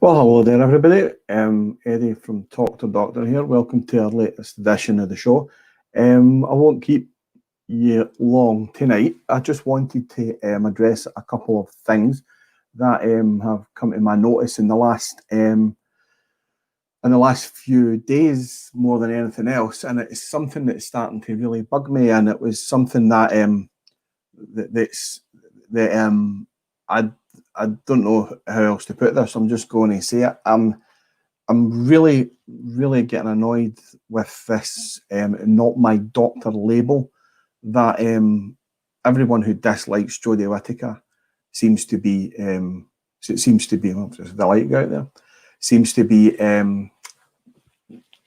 Well, hello there, everybody. Eddie from Talk to Doctor here. Welcome to our latest edition of the show. I won't keep you long tonight. I just wanted to address a couple of things that have come to my notice in the last few days more than anything else, and it's something that's starting to really bug me. And it was something that I don't know how else to put this. I'm just going to say it. I'm really getting annoyed with this not my doctor label that everyone who dislikes Jodie Whittaker seems to be well, there's the light out there, seems to be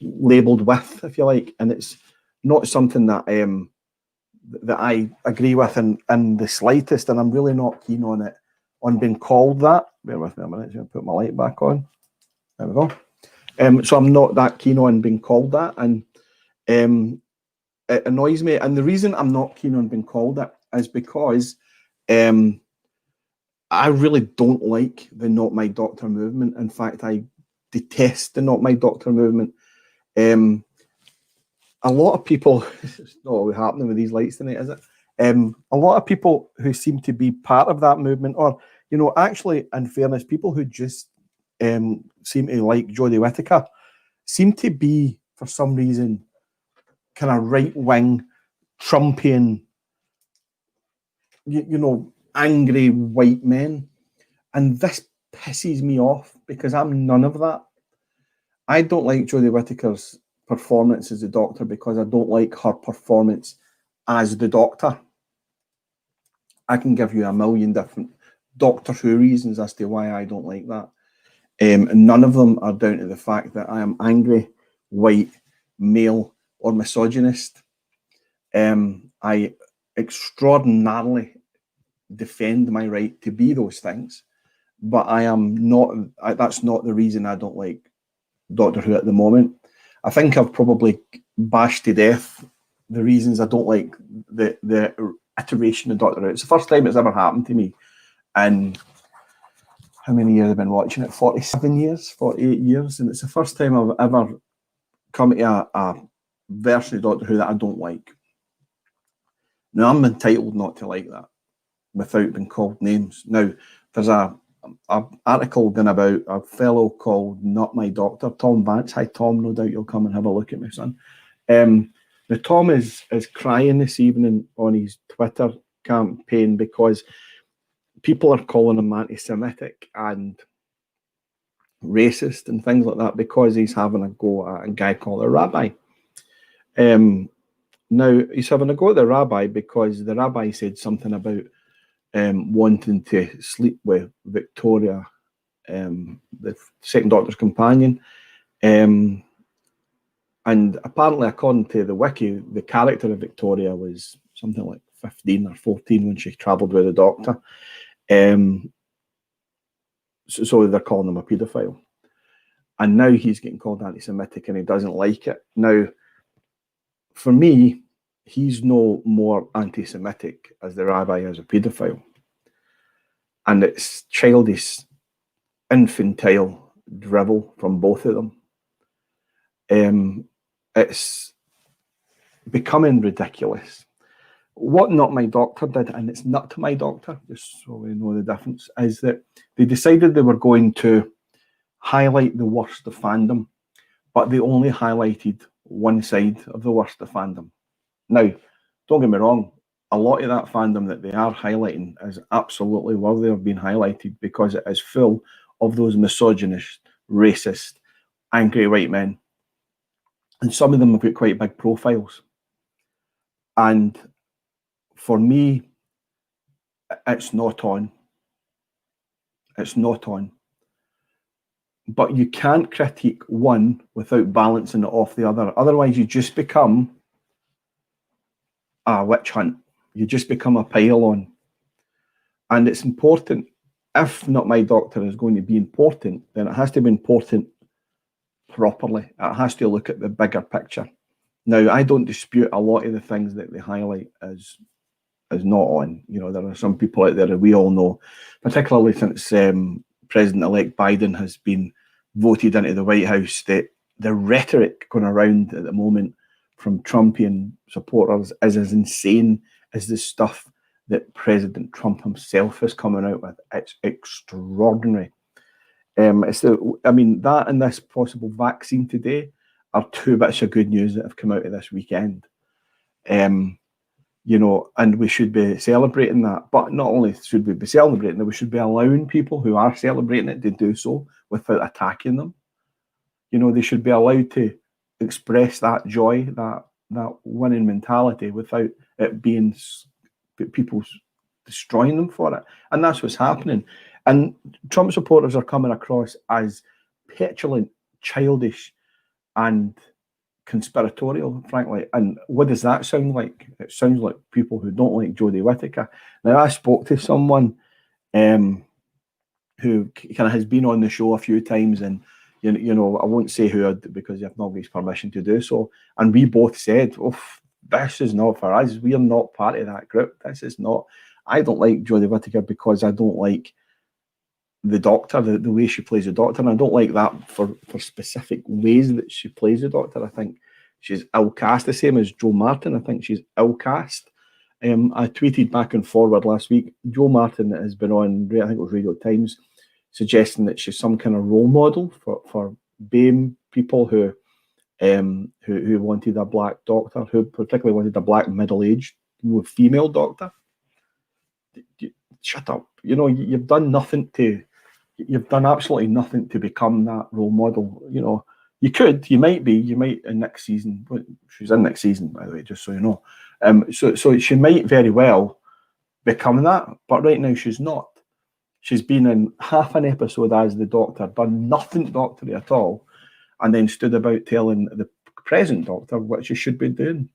labelled with, if you like, and it's not something that that I agree with in the slightest, and I'm really not keen on being called that. Bear with me a minute, I'll put my light back on. There we go. So I'm not that keen on being called that, and it annoys me. And the reason I'm not keen on being called it is because I really don't like the Not My Doctor movement. In fact, I detest the Not My Doctor movement. A lot of people, it's not always happening with these lights tonight, is it? A lot of people who seem to be part of that movement, or, actually, in fairness, people who just seem to like Jodie Whittaker, seem to be, for some reason, kind of right-wing, Trumpian, angry white men. And this pisses me off because I'm none of that. I don't like Jodie Whittaker's performance as the Doctor because I don't like her performance as the Doctor. I can give you a million different Doctor Who reasons as to why I don't like that. And none of them are down to the fact that I am angry, white, male, or misogynist. I extraordinarily defend my right to be those things, but I am not. That's not the reason I don't like Doctor Who at the moment. I think I've probably bashed to death the reasons I don't like the iteration of Doctor Who. It's the first time it's ever happened to me. And how many years I've been watching it? 47 years, 48 years. And it's the first time I've ever come to a version of Doctor Who that I don't like. Now, I'm entitled not to like that without being called names. Now, there's a article going about a fellow called Not My Doctor, Tom Vance. Hi, Tom. No doubt you'll come and have a look at me, son. Now, Tom is crying this evening on his Twitter campaign because people are calling him anti-Semitic and racist and things like that because he's having a go at a guy called a rabbi. Now, he's having a go at the rabbi because the rabbi said something about wanting to sleep with Victoria, the second Doctor's companion. And apparently, according to the wiki, the character of Victoria was something like 15 or 14 when she travelled with the Doctor. So they're calling him a paedophile. And now he's getting called anti-Semitic and he doesn't like it. Now, for me, he's no more anti-Semitic as the rabbi is a paedophile. And it's childish, infantile drivel from both of them. It's becoming ridiculous. What Not My Doctor did, and it's not to My Doctor, just so we know the difference, is that they decided they were going to highlight the worst of fandom, but they only highlighted one side of the worst of fandom. Now, don't get me wrong, a lot of that fandom that they are highlighting is absolutely worthy of being highlighted because it is full of those misogynist, racist, angry white men. And some of them have got quite big profiles. And for me, it's not on. It's not on. But you can't critique one without balancing it off the other. Otherwise, you just become a witch hunt. You just become a pile-on. And it's important. If Not My Doctor is going to be important, then it has to be important properly. It has to look at the bigger picture. Now, I don't dispute a lot of the things that they highlight as not on. There are some people out there that we all know, particularly since President-elect Biden has been voted into the White House, that the rhetoric going around at the moment from Trumpian supporters is as insane as the stuff that President Trump himself is coming out with. It's extraordinary. That and this possible vaccine today are two bits of good news that have come out of this weekend. And we should be celebrating that. But not only should we be celebrating it, we should be allowing people who are celebrating it to do so without attacking them. They should be allowed to express that joy, that winning mentality, without it being people destroying them for it. And that's what's happening. And Trump supporters are coming across as petulant, childish, and conspiratorial, frankly. And what does that sound like? It sounds like people who don't like Jodie Whittaker. Now, I spoke to someone who kind of has been on the show a few times, and I won't say who, because you have not got his permission to do so. And we both said, "Oh, this is not for us. We are not part of that group. This is not." I don't like Jodie Whittaker because I don't like the Doctor, the way she plays the Doctor, and I don't like that for specific ways that she plays the Doctor. I think she's ill cast, the same as Jo Martin. I think she's ill cast. I tweeted back and forward last week. Jo Martin has been on, I think it was Radio Times, suggesting that she's some kind of role model for BAME people who wanted a black doctor, who particularly wanted a black middle-aged female doctor. Shut up. You've done nothing to. You've done absolutely nothing to become that role model. You might in next season. She's in next season, by the way, just so you know. So she might very well become that, but right now she's not. She's been in half an episode as the Doctor, done nothing doctory at all, and then stood about telling the present Doctor what she should be doing.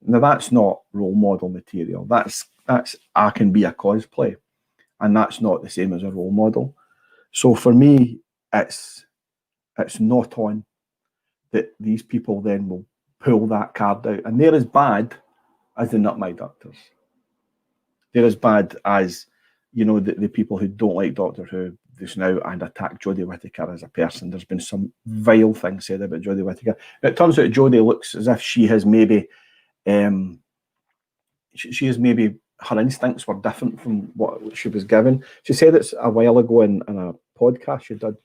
Now, that's not role model material. That's I can be a cosplay, and that's not the same as a role model. So for me, it's not on that these people then will pull that card out, and they're as bad as the Nut My Doctors. They're as bad as the people who don't like Doctor Who just now and attack Jodie Whittaker as a person. There's been some vile things said about Jodie Whittaker. It turns out Jodie looks as if she has maybe her instincts were different from what she was given. She said it's a while ago in a podcast she did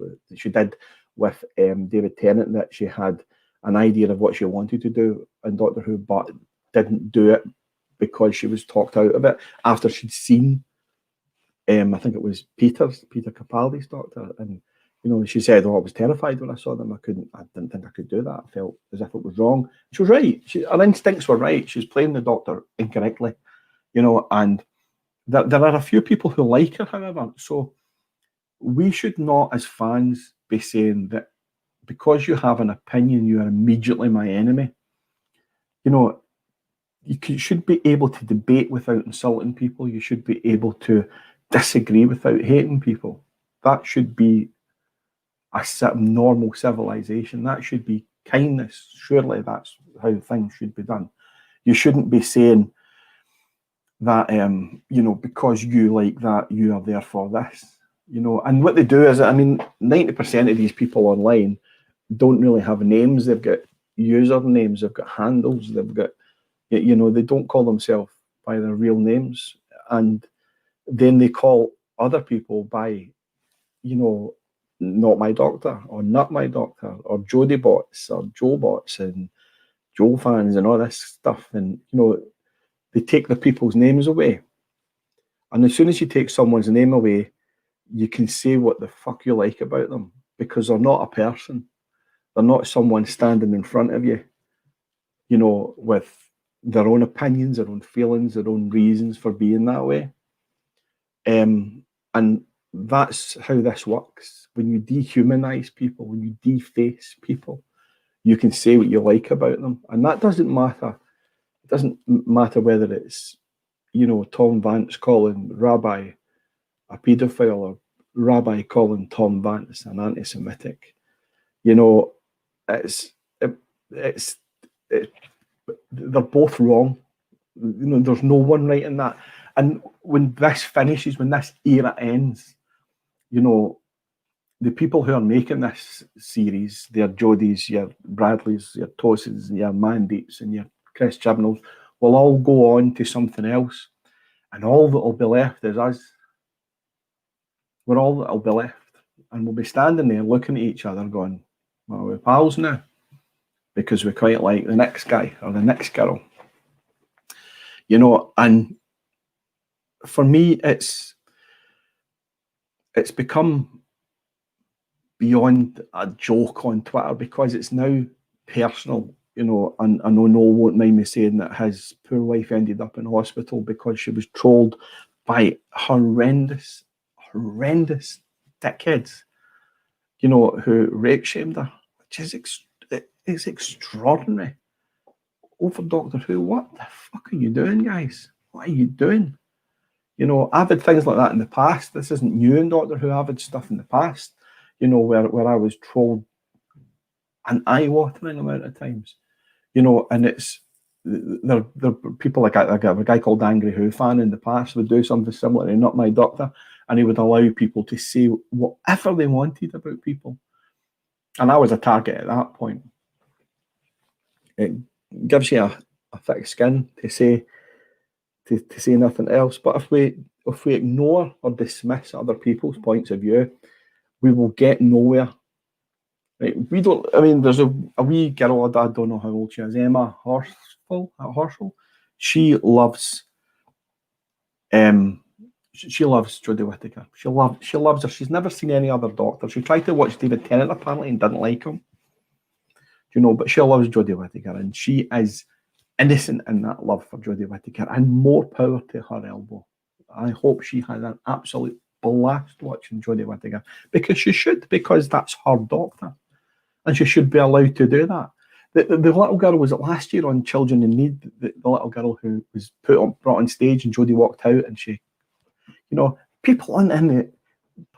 with David Tennant, that she had an idea of what she wanted to do in Doctor Who, but didn't do it because she was talked out of it after she'd seen I think it was Peter Capaldi's Doctor, and she said, "Oh, I was terrified when I saw them. I didn't think I could do that. I felt as if it was wrong." She was right. Her instincts were right. She's playing the Doctor incorrectly, and there are a few people who like her, however. So we should not, as fans, be saying that because you have an opinion, you are immediately my enemy. You should be able to debate without insulting people. You should be able to disagree without hating people. That should be a normal civilization. That should be kindness. Surely that's how things should be done. You shouldn't be saying that, because you like that, you are there for this. And what they do is, 90% of these people online don't really have names. They've got usernames, they've got handles, they've got, they don't call themselves by their real names. And then they call other people by, Not My Doctor, or Not My Doctor, or Jodie bots, or Joe bots, and Joe fans, and all this stuff. And, they take the people's names away. And as soon as you take someone's name away, you can say what the fuck you like about them, because they're not a person. They're not someone standing in front of you, with their own opinions, their own feelings, their own reasons for being that way. And that's how this works. When you dehumanize people, when you deface people, you can say what you like about them. And that doesn't matter. It doesn't matter whether it's, Tom Vance calling Rabbi a paedophile, or Rabbi calling Tom Vance an anti-Semitic. They're both wrong. There's no one right in that. And when this finishes, when this era ends, the people who are making this series, your Jodies, your Bradleys, your Tosses, and your Mandeeps, and your Chris Chibnalls, will all go on to something else. And all that will be left is us. We're all that will be left. And we'll be standing there looking at each other going, well, we're pals now. Because we quite like the next guy or the next girl. You know, and for me, it's become beyond a joke on Twitter because it's now personal, you know, and I know Noel won't mind me saying that his poor wife ended up in hospital because she was trolled by horrendous dickheads, you know, who rape shamed her, which is it's extraordinary. Over Doctor Who, what the fuck are you doing, guys? What are you doing? You know, I've had things like that in the past. This isn't new in Doctor Who. I've had stuff in the past, you know, where I was trolled an eye-watering amount of times, you know, and it's there people like I have a guy called Angry Who fan in the past would do something similar to Not My Doctor, and he would allow people to say whatever they wanted about people, and I was a target at that point. It gives you a thick skin to say nothing else. But if we ignore or dismiss other people's points of view, we will get nowhere. Right? We don't. I mean, there's a wee girl. I don't know how old she is. Emma Horsfall. She loves. She loves Jodie Whittaker. She loves her. She's never seen any other Doctor. She tried to watch David Tennant apparently and didn't like him. You know, but she loves Jodie Whittaker, and she is innocent in that love for Jodie Whittaker, and more power to her elbow. I hope she has an absolute blast watching Jodie Whittaker, because she should, because that's her Doctor, and she should be allowed to do that. The little girl, was it last year on Children in Need, the little girl who was brought on stage and Jodie walked out and she, you know, people in it,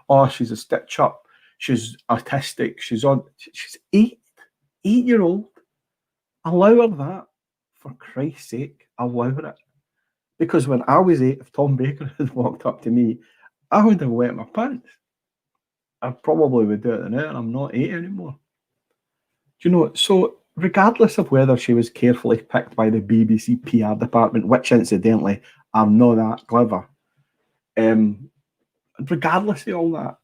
oh, she's a stitch up, she's artistic, she's 8-year-old, allow her that, for Christ's sake, allow it. Because when I was 8, if Tom Baker had walked up to me, I would have wet my pants. I probably would do it now, and I'm not 8 anymore. Do you know, so regardless of whether she was carefully picked by the BBC PR department, which incidentally, I'm not that clever, regardless of all that,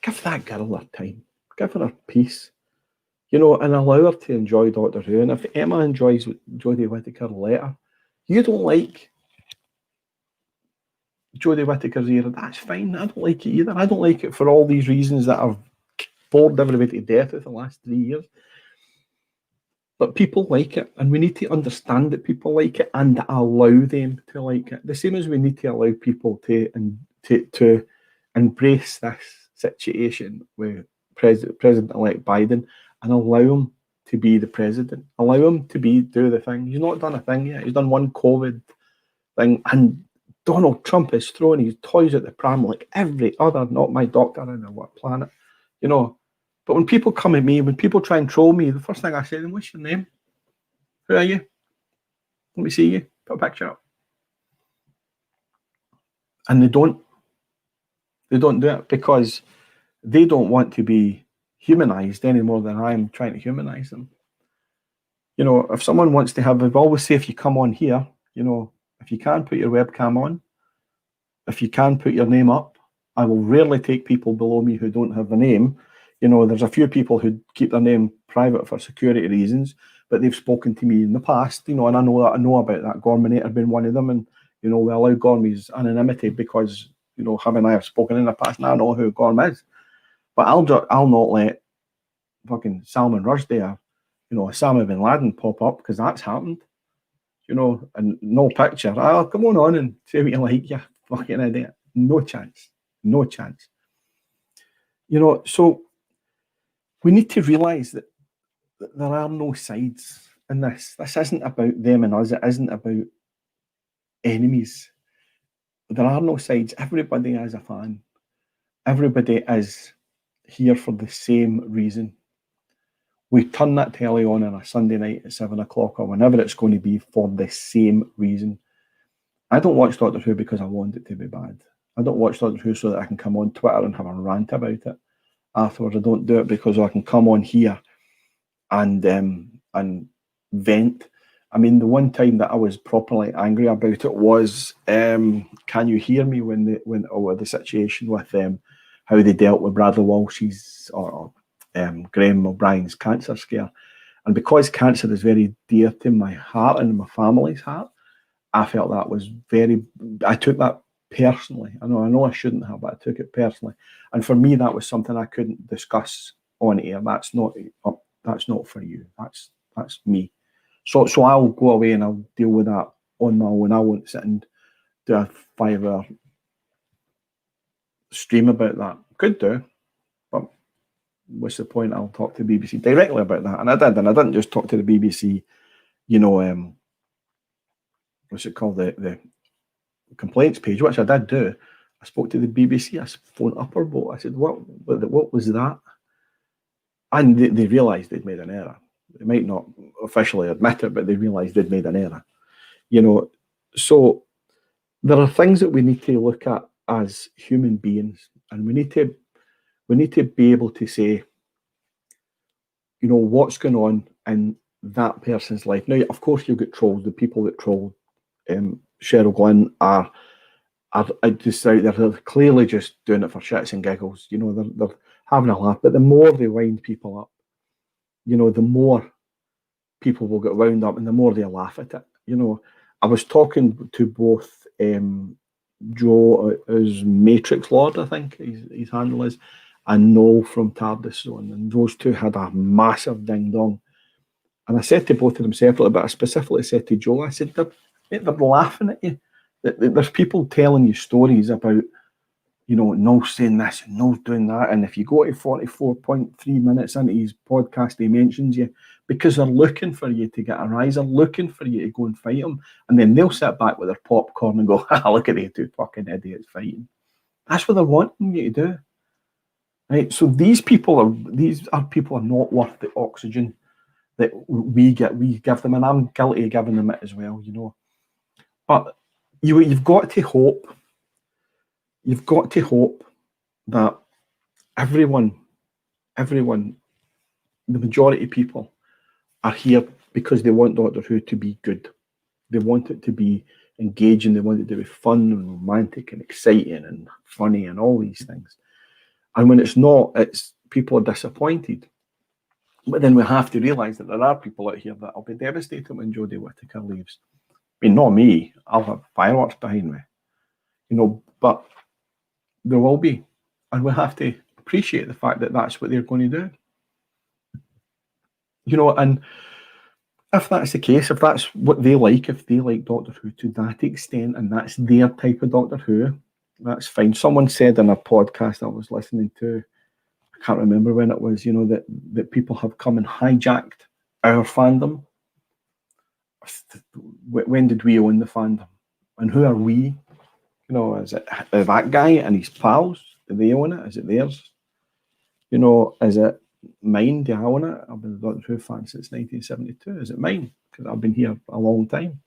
give that girl her time. Give her her peace. You know, and allow her to enjoy Doctor Who. And if Emma enjoys Jodie Whittaker, let her. You don't like Jodie Whittaker's era, that's fine. I don't like it either. I don't like it for all these reasons that I've bored everybody to death with the last 3 years. But people like it, and we need to understand that people like it and allow them to like it. The same as we need to allow people to embrace this situation with President-elect Biden and allow him to be the president. Allow him to do the thing. He's not done a thing yet. He's done one COVID thing, and Donald Trump is throwing his toys at the pram like every other Not My Doctor on the planet, you know. But when people come at me, when people try and troll me, the first thing I say to them, what's your name? Who are you? Let me see you. Put a picture up. And they don't do it because they don't want to be humanized any more than I'm trying to humanize them. You know, if someone wants to have, I always say, if you come on here, you know, if you can put your webcam on, if you can put your name up, I will rarely take people below me who don't have a name. You know, there's a few people who keep their name private for security reasons, but they've spoken to me in the past, you know, and I know about that. Gorminator being one of them, and, you know, we allow Gormy's anonymity because, you know, him and I have spoken in the past, and I know who Gorm is. But I'll not let fucking Salman Rushdie, you know, Osama bin Laden pop up, because that's happened, you know, and no picture. Oh, come on and say what you like, you fucking idiot. No chance. No chance. You know, so we need to realise that there are no sides in this. This isn't about them and us. It isn't about enemies. There are no sides. Everybody is a fan. Everybody is here for the same reason. We turn that telly on a Sunday night at 7 o'clock or whenever it's going to be for the same reason. I don't watch Doctor Who because I want it to be bad. I don't watch Doctor Who so that I can come on Twitter and have a rant about it. afterwards. I don't do it because I can come on here and vent. I mean, the one time that I was properly angry about it was, can you hear me, when the situation with how they dealt with Bradley Walsh's or Graham O'Brien's cancer scare. And because cancer is very dear to my heart and my family's heart, I felt that was I took that personally. I know I shouldn't have, but I took it personally. And for me, that was something I couldn't discuss on air. That's not for you. That's me. So I'll go away and I'll deal with that on my own. I won't sit and do a 5-hour stream about that. Could do, but what's the point? I'll talk to the BBC directly about that. And I did, and I didn't just talk to the BBC, what's it called, the complaints page, which I did do. I spoke to the BBC. I phoned Upperboat. I said, what was that? And they realised they'd made an error. They might not officially admit it, but they realised they'd made an error. So there are things that we need to look at as human beings, and we need to be able to say, what's going on in that person's life. Now, of course, you'll get trolled. The people that troll Cheryl Glynn are just out there. They're clearly just doing it for shits and giggles. They're having a laugh. But the more they wind people up, the more people will get wound up, and the more they laugh at it. I was talking to both Joe, as Matrix Lord, I think his handle is, and Noel from Tardis Zone, and those two had a massive ding dong. And I said to both of them separately, but I specifically said to Joe, I said, they're laughing at you. There's people telling you stories about, Noel saying this and Noel's doing that. And if you go to 44.3 minutes into his podcast, he mentions you because they're looking for you to get a rise. They're looking for you to go and fight them. And then they'll sit back with their popcorn and go, look at these two fucking idiots fighting. That's what they're wanting you to do. Right? So these people are not worth the oxygen that we give them. And I'm guilty of giving them it as well, But you've got to hope. You've got to hope that everyone, the majority of people are here because they want Doctor Who to be good. They want it to be engaging. They want it to be fun and romantic and exciting and funny and all these things. And when it's not, people are disappointed. But then we have to realise that there are people out here that will be devastated when Jodie Whittaker leaves. I mean, not me. I'll have fireworks behind me. But there will be. And we have to appreciate the fact that that's what they're going to do. And if that's the case, if that's what they like, if they like Doctor Who to that extent, and that's their type of Doctor Who, that's fine. Someone said in a podcast I was listening to, I can't remember when it was, that people have come and hijacked our fandom. When did we own the fandom? And who are we? Is it that guy and his pals? Do they own it? Is it theirs? Is it mine? Do I own it? I've been a Doctor Who fan since 1972. Is it mine? Because I've been here a long time.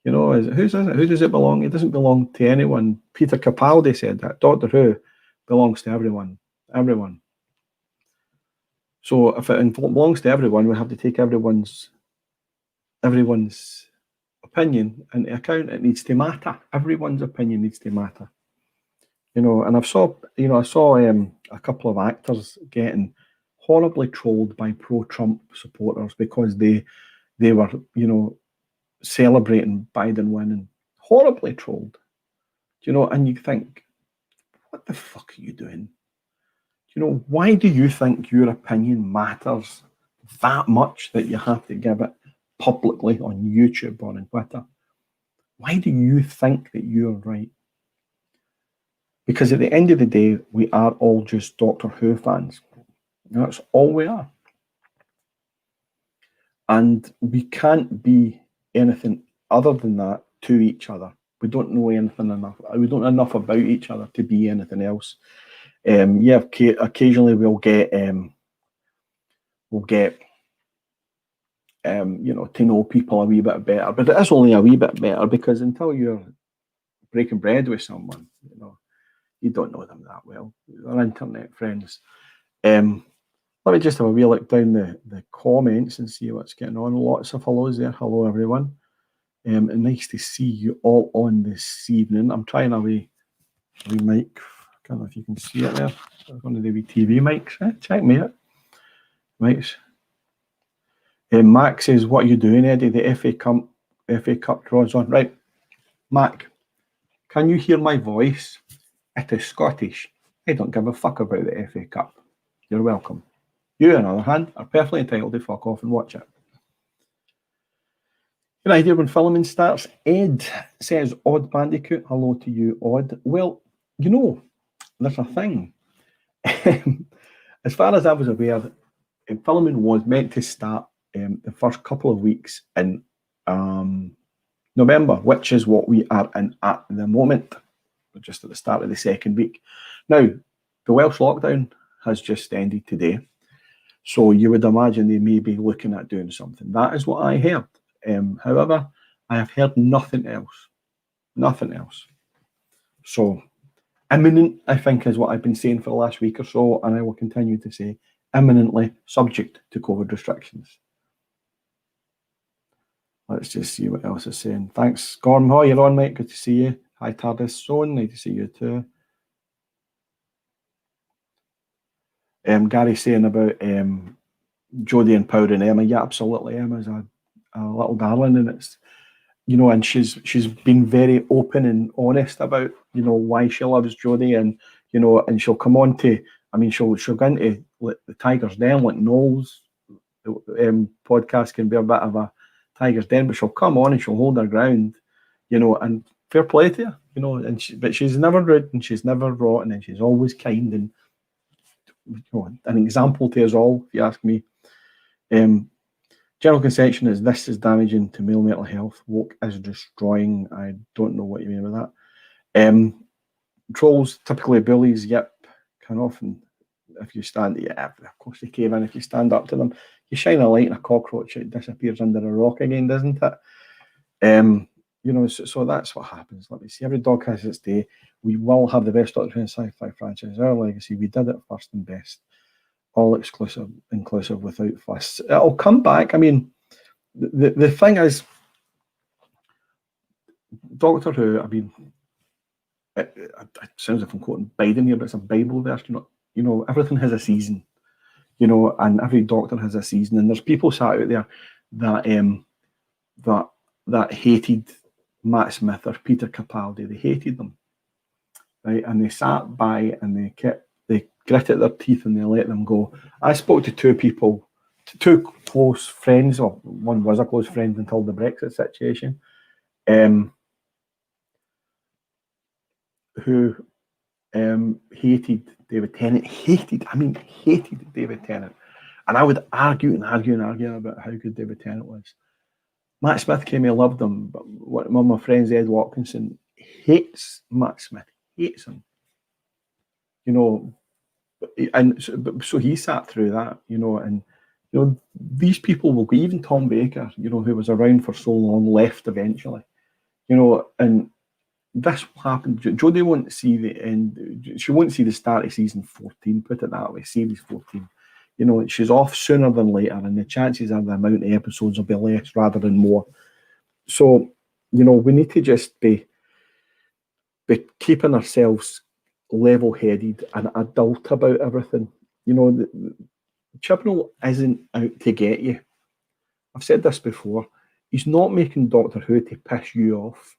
Whose is it? Who does it belong? It doesn't belong to anyone. Peter Capaldi said that. Doctor Who belongs to everyone. Everyone. So if it belongs to everyone, we have to take everyone's opinion into account. It needs to matter. Everyone's opinion needs to matter. And I saw a couple of actors getting horribly trolled by pro-Trump supporters because they were, celebrating Biden winning. Horribly trolled. And you think, what the fuck are you doing? Why do you think your opinion matters that much that you have to give it publicly on YouTube or on Twitter? Why do you think that you're right? Because at the end of the day, we are all just Doctor Who fans. That's all we are. And we can't be anything other than that to each other. We don't know anything enough. We don't know enough about each other to be anything else. Occasionally we'll get to know people a wee bit better, but it is only a wee bit better because until you're breaking bread with someone, you don't know them that well. They're internet friends. Let me just have a wee look down the comments and see what's getting on. Lots of hellos there. Hello, everyone. And nice to see you all on this evening. I'm trying a wee mic. I don't know if you can see it there. One of the wee TV mics. Check me out. Mics. Mac says, what are you doing, Eddie? The FA Cup draws on. Right. Mac, can you hear my voice? It is Scottish. I don't give a fuck about the FA Cup. You're welcome. You, on the other hand, are perfectly entitled to fuck off and watch it. Good idea when filming starts. Ed says, Odd Bandicoot. Hello to you, Odd. Well, you know, there's a thing. As far as I was aware, filming was meant to start the first couple of weeks in November, which is what we are in at the moment. We're just at the start of the second week. Now, the Welsh lockdown has just ended today. So you would imagine they may be looking at doing something. That is what I heard. However, I have heard nothing else. Nothing else. So imminent, I think, is what I've been saying for the last week or so, and I will continue to say imminently subject to COVID restrictions. Let's just see what else is saying. Thanks, Gorm. How you're on, mate? Good to see you. Hi, TARDIS Zone. Nice to see you too. Gary saying about Jodie empowering Emma. Yeah, absolutely. Emma's a little darling, and it's, you know, and she's been very open and honest about, you know, why she loves Jodie, and, you know, and she'll come on to, I mean, she'll go into like the Tiger's Den, like Noel's podcast can be a bit of a Tiger's Den, but she'll come on and she'll hold her ground, you know, and fair play to her, you know, and but she's never rude and she's never rotten and she's always kind and, you know, an example to us all, if you ask me. General consensus is this is damaging to male mental health. Woke is destroying. I don't know what you mean with that. Trolls, typically bullies, yep, can often, if you stand, yeah, of course they cave in. If you stand up to them, you shine a light and a cockroach, it disappears under a rock again, doesn't it? You know, so that's what happens. Let me see. Every dog has its day. We will have the best Doctor Who in sci-fi franchise. Our legacy. We did it first and best. All exclusive, inclusive, without fuss. It'll come back. I mean, the thing is, Doctor Who, I mean, it sounds like I'm quoting Biden here, but it's a Bible verse. You know, everything has a season. You know, and every Doctor has a season. And there's people sat out there that hated Matt Smith or Peter Capaldi. They hated them, right? And they sat by and they gritted their teeth and they let them go. I spoke to two people, two close friends. Well, one was a close friend until the Brexit situation, who hated David Tennant. Hated David Tennant. And I would argue about how good David Tennant was. Matt Smith came, I loved him, but one of my friends, Ed Watkinson, hates Matt Smith, hates him. You know, and so he sat through that, you know, and, you know, these people will go, even Tom Baker, you know, who was around for so long, left eventually, you know, and this will happen. Jodie won't see the end, she won't see the start of season 14, put it that way, series 14. You know, she's off sooner than later, and the chances are the amount of episodes will be less rather than more. So, you know, we need to just be keeping ourselves level-headed and adult about everything. You know, Chibnall isn't out to get you. I've said this before. He's not making Doctor Who to piss you off.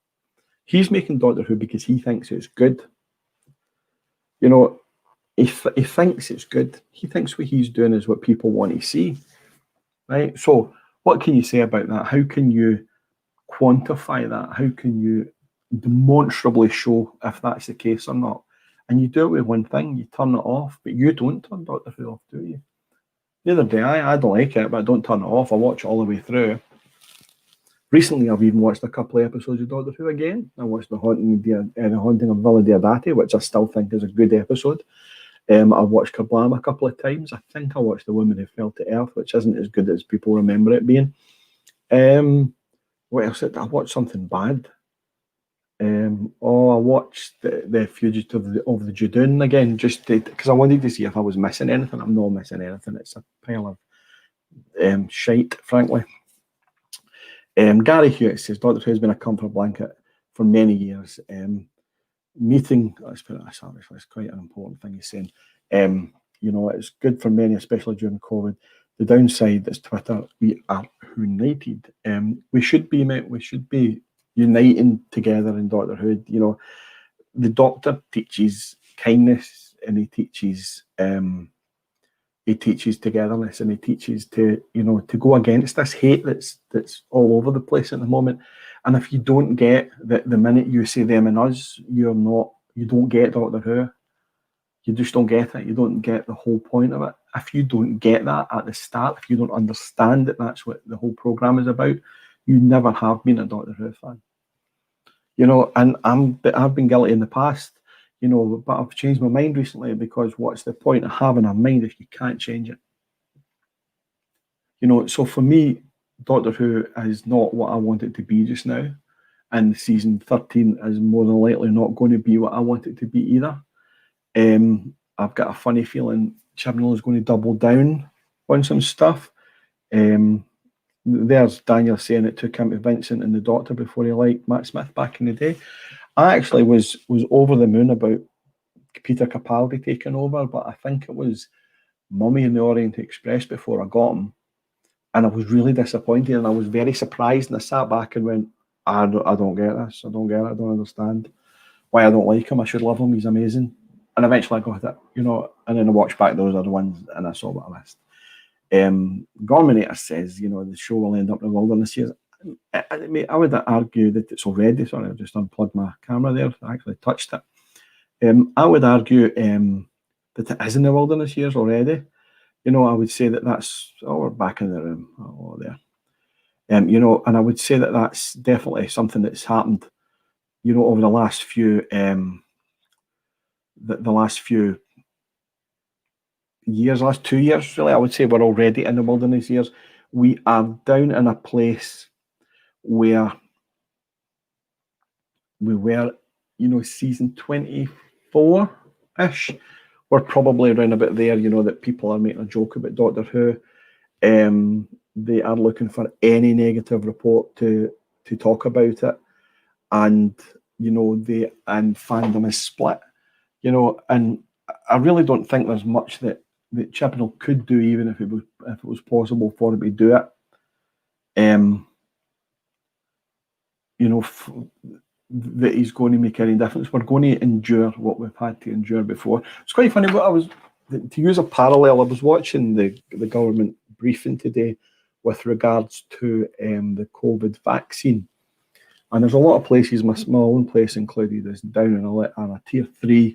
He's making Doctor Who because he thinks it's good. You know, he thinks it's good. He thinks what he's doing is what people want to see, right? So what can you say about that? How can you quantify that? How can you demonstrably show if that's the case or not? And you do it with one thing, you turn it off, but you don't turn Doctor Who off, do you? The other day, I don't like it, but I don't turn it off. I watch it all the way through. Recently, I've even watched a couple of episodes of Doctor Who again. I watched The Haunting of Villa Diodati, which I still think is a good episode. I've watched Kablam a couple of times. I think I watched The Woman Who Fell to Earth, which isn't as good as people remember it being. What else? I watched something bad. I I watched the Fugitive of the Judoon again, just because I wanted to see if I was missing anything. I'm not missing anything. It's a pile of shite, frankly. Gary Hewitt says Doctor Who has been a comfort blanket for many years. Meeting, let's put it this way, it's quite an important thing he's saying. You know, it's good for many, especially during COVID. The downside is Twitter. We are united. We should be, mate. We should be uniting together in Doctor Who. You know, the Doctor teaches kindness, and he teaches togetherness, and he teaches to, you know, to go against this hate that's all over the place at the moment. And if you don't get that the minute you say them and us, you don't get Doctor Who. You just don't get it. You don't get the whole point of it. If you don't get that at the start, if you don't understand that that's what the whole programme is about, you never have been a Doctor Who fan. You know, and I've been guilty in the past, you know, but I've changed my mind recently, because what's the point of having a mind if you can't change it? You know, so for me, Doctor Who is not what I want it to be just now. And season 13 is more than likely not going to be what I want it to be either. I've got a funny feeling Chibnall is going to double down on some stuff. There's Daniel saying it took him to Vincent and the Doctor before he liked Matt Smith back in the day. I actually was over the moon about Peter Capaldi taking over, but I think it was Mummy and the Orient Express before I got him. And I was really disappointed, and I was very surprised, and I sat back and went, I don't get this. I don't get it. I don't understand why I don't like him. I should love him. He's amazing. And eventually I got it, you know, and then I watched back those other ones and I saw what I missed. Gorminator says, you know, the show will end up in the wilderness years. I would argue that it's already, sorry, I just unplugged my camera there. I actually touched it. I would argue that it is in the wilderness years already. You know, I would say that that's, we're back in the room, there. You know, and I would say that that's definitely something that's happened, you know, over the last few, the last few years, last 2 years, really. I would say we're already in the wilderness years. We are down in a place where we were, you know, season 24-ish. We're probably around about there, you know, that people are making a joke about Doctor Who. They are looking for any negative report to talk about it. And, you know, and fandom is split, you know, and I really don't think there's much that Chibnall could do, even if it was possible for him to do it. You know, that he's going to make any difference. We're going to endure what we've had to endure before. It's quite funny. To use a parallel, I was watching the government briefing today with regards to the COVID vaccine, and there's a lot of places. My own place included is down on a tier 3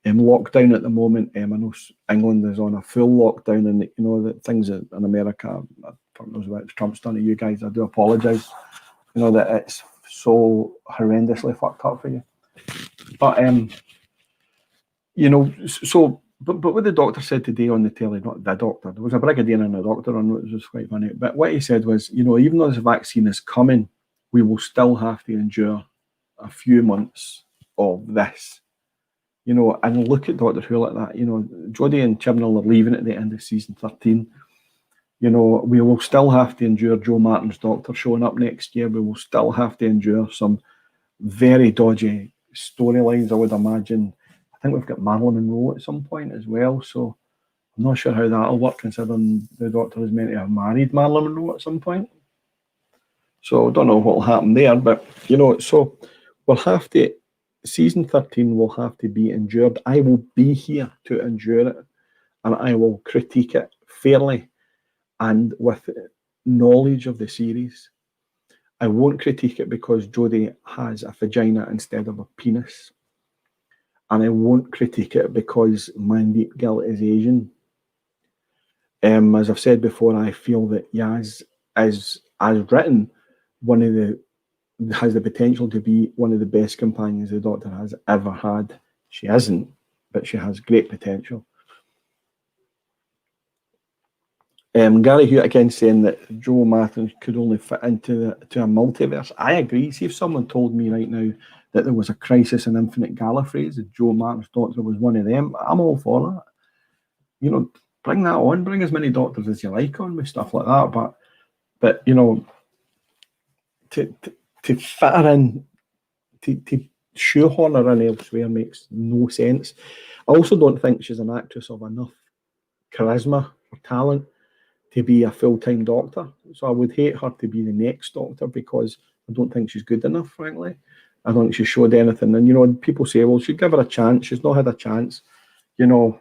lockdown at the moment. I know England is on a full lockdown, and you know that things in America, I don't know what Trump's done to you guys. I do apologise. You know that it's so horrendously fucked up for you. But you know, so but what the doctor said today on the telly, not the doctor, there was a brigadier and a doctor on it, which was quite funny. But what he said was, you know, even though this vaccine is coming, we will still have to endure a few months of this. You know, and look at Doctor Who like that. You know, Jodie and Chibnall are leaving at the end of season 13. You know, we will still have to endure Joe Martin's Doctor showing up next year. We will still have to endure some very dodgy storylines, I would imagine. I think we've got Marilyn Monroe at some point as well. So I'm not sure how that'll work, considering the Doctor is meant to have married Marilyn Monroe at some point. So I don't know what will happen there. But, you know, so we'll have to... Season 13 will have to be endured. I will be here to endure it, and I will critique it fairly and with knowledge of the series. I won't critique it because Jodie has a vagina instead of a penis, and I won't critique it because Mandeep Gill is Asian. As I've said before, I feel that Yaz is, as written, has the potential to be one of the best companions the Doctor has ever had. She isn't, but she has great potential. Gary Hewitt again saying that Joe Martin could only fit into a multiverse. I agree. See, if someone told me right now that there was a crisis in Infinite Gallifreys, that Joe Martin's Doctor was one of them. I'm all for that. You know, bring that on. Bring as many doctors as you like on with stuff like that. But you know, to fit her in, to shoehorn her in elsewhere makes no sense. I also don't think she's an actress of enough charisma or talent to be a full-time doctor. So I would hate her to be the next doctor, because I don't think she's good enough, frankly. I don't think she showed anything. And, you know, people say, well, she'd give her a chance. She's not had a chance. You know,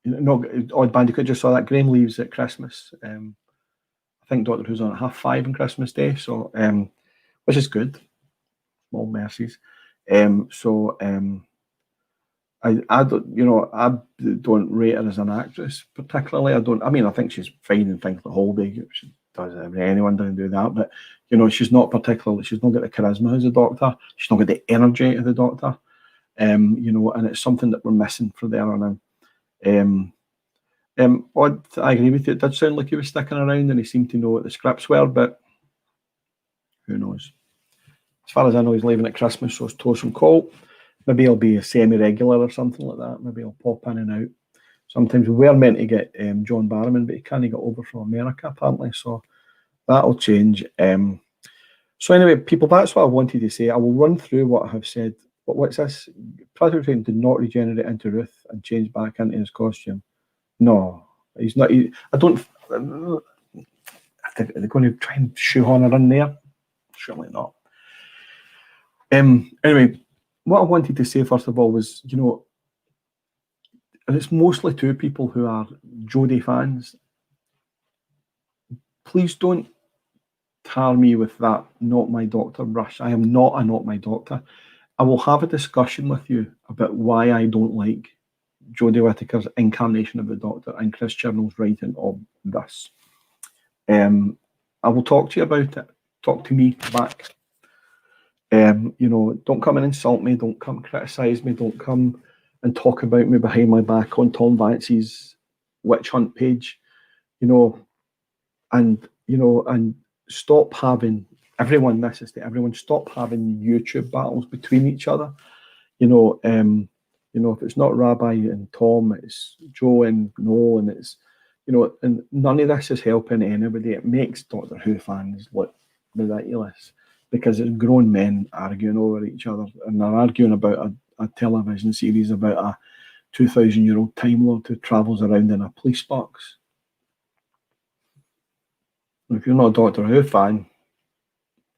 no, Odd Bandicoot just saw that. Graham leaves at Christmas. I think Doctor Who's on at 5:30 on Christmas Day, so which is good. Small mercies. I don't, you know, I don't rate her as an actress particularly. I mean, I think she's fine in things like Holiday. She does anyone doesn't do that, but you know, she's not got the charisma as a Doctor. She's not got the energy of the Doctor. You know, and it's something that we're missing for there on him. I agree with you. It did sound like he was sticking around and he seemed to know what the scripts were, but who knows? As far as I know, he's leaving at Christmas, so it's Torsum Call. Maybe he'll be a semi-regular or something like that. Maybe he'll pop in and out. Sometimes we were meant to get John Barrowman, but he can't get over from America, apparently, so that'll change. So anyway, people, that's what I wanted to say. I will run through what I have said. But what's this? Patrick Troughton did not regenerate into Ruth and change back into his costume. No, he's not. I don't. I think they're going to try and shoehorn her in there. Surely not. Anyway, what I wanted to say first of all was, you know, and it's mostly to people who are Jodie fans. Please don't tar me with that "not my doctor" brush. I am not a "not my doctor." I will have a discussion with you about why I don't like Jodie Whittaker's incarnation of the Doctor and Chris Chibnall's writing of this. I will talk to you about it. Talk to me back. You know, don't come and insult me. Don't come criticise me. Don't come and talk about me behind my back on Tom Vance's witch hunt page. You know, and stop having everyone. This is to everyone. Stop having YouTube battles between each other. You know, if it's not Rabbi and Tom, it's Joe and Noel, and it's, you know, and none of this is helping anybody. It makes Doctor Who fans look ridiculous because it's grown men arguing over each other, and they're arguing about a television series about a 2,000-year-old Time Lord who travels around in a police box. If you're not a Doctor Who fan,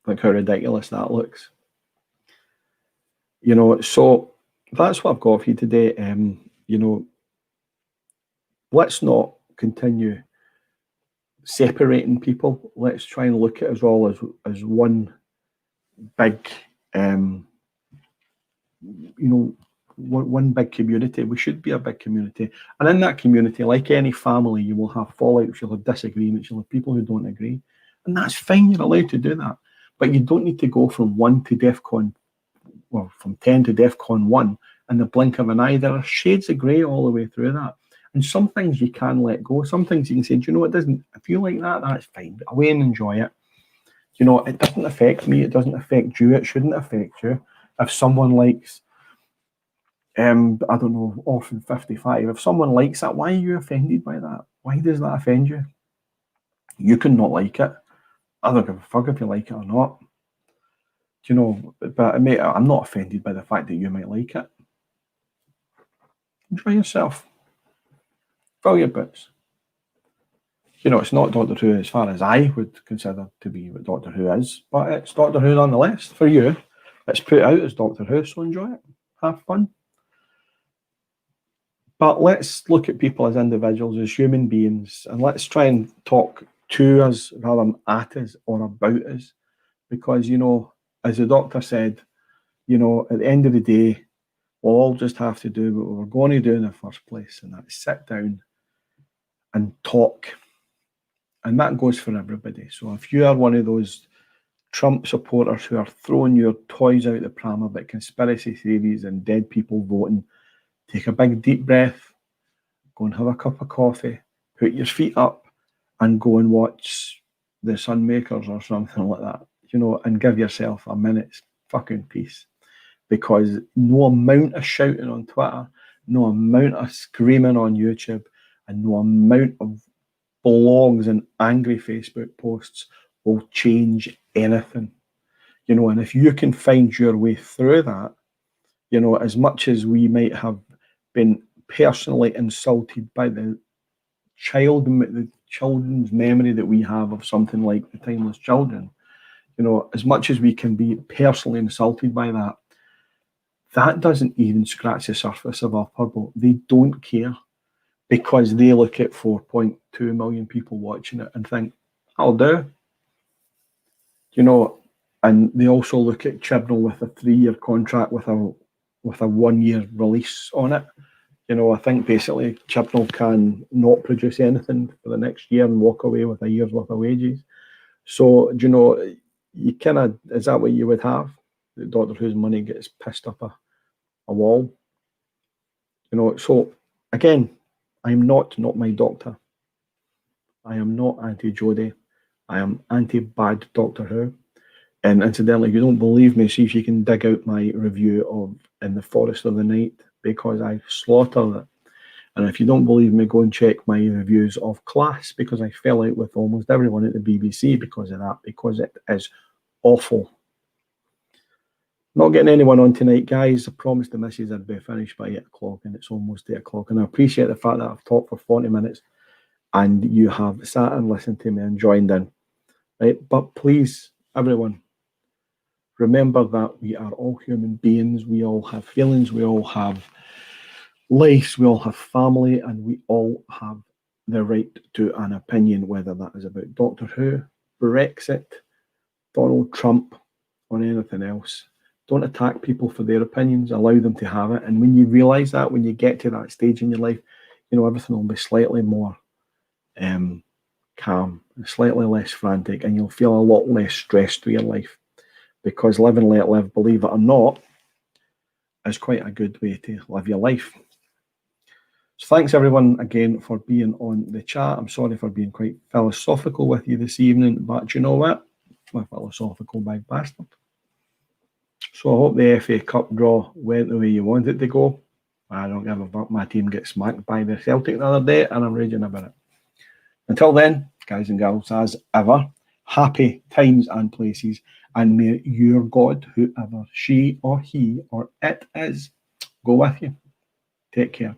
like how ridiculous that looks. You know, so that's what I've got for you today. You know, let's not continue separating people. Let's try and look at us all as one big, you know, one big community. We should be a big community. And in that community, like any family, you will have fallouts, you'll have disagreements, you'll have people who don't agree. And that's fine, you're allowed to do that. But you don't need to go from 1 to DEFCON, well, from 10 to DEFCON 1 in the blink of an eye. There are shades of grey all the way through that. And some things you can let go. Some things you can say, do you know, it doesn't, if you like that, that's fine. But away and enjoy it. You know, it doesn't affect me. It doesn't affect you. It shouldn't affect you. If someone likes, I don't know, Orphan 55, if someone likes that, why are you offended by that? Why does that offend you? You can not like it. I don't give a fuck if you like it or not. You know, but mate, I'm not offended by the fact that you might like it. Enjoy yourself. Fill your boots. You know, it's not Doctor Who as far as I would consider to be what Doctor Who is, but it's Doctor Who nonetheless. For you, it's put out as Doctor Who, so enjoy it. Have fun. But let's look at people as individuals, as human beings, and let's try and talk to us rather than at us or about us. Because, you know, as the Doctor said, you know, at the end of the day, we'll all just have to do what we were going to do in the first place, and that's sit down and talk. And that goes for everybody. So if you are one of those Trump supporters who are throwing your toys out the pram about conspiracy theories and dead people voting, take a big deep breath, go and have a cup of coffee, put your feet up, and go and watch The Sunmakers or something like that. and give yourself a minute's fucking peace. Because no amount of shouting on Twitter, no amount of screaming on YouTube, and no amount of blogs and angry Facebook posts will change anything. And if you can find your way through that, as much as we might have been personally insulted by the children's memory that we have of something like the Timeless Children, as much as we can be personally insulted by that, that doesn't even scratch the surface of our purple. They don't care, because they look at 4.2 million people watching it and think, I'll do. And they also look at Chibnall with a 3-year contract with a 1-year release on it. I think basically Chibnall can not produce anything for the next year and walk away with a year's worth of wages. So, you kind of, is that what you would have? The Doctor Who's money gets pissed up a wall? So again, I'm not my doctor. I am not anti-Jodie. I am anti-bad Doctor Who. And incidentally, if you don't believe me, see if you can dig out my review of In the Forest of the Night, because I slaughtered it. And if you don't believe me, go and check my reviews of Class, because I fell out with almost everyone at the BBC because of that, because it is awful. Not getting anyone on tonight, guys. I promised the missus I'd be finished by 8 o'clock, and it's almost 8 o'clock. And I appreciate the fact that I've talked for 40 minutes and you have sat and listened to me and joined in. Right? But please, everyone, remember that we are all human beings. We all have feelings. We all have lives. We all have family. And we all have the right to an opinion, whether that is about Doctor Who, Brexit, Donald Trump, or anything else. Don't attack people for their opinions. Allow them to have it. And when you realise that, when you get to that stage in your life, everything will be slightly more calm, slightly less frantic, and you'll feel a lot less stressed with your life. Because live and let live, believe it or not, is quite a good way to live your life. So thanks everyone again for being on the chat. I'm sorry for being quite philosophical with you this evening, but you know what? I'm a philosophical big bastard. So I hope the FA Cup draw went the way you wanted it to go. I don't give a fuck. My team gets smacked by the Celtic the other day, and I'm raging about it. Until then, guys and girls, as ever, happy times and places, and may your God, whoever she or he or it is, go with you. Take care.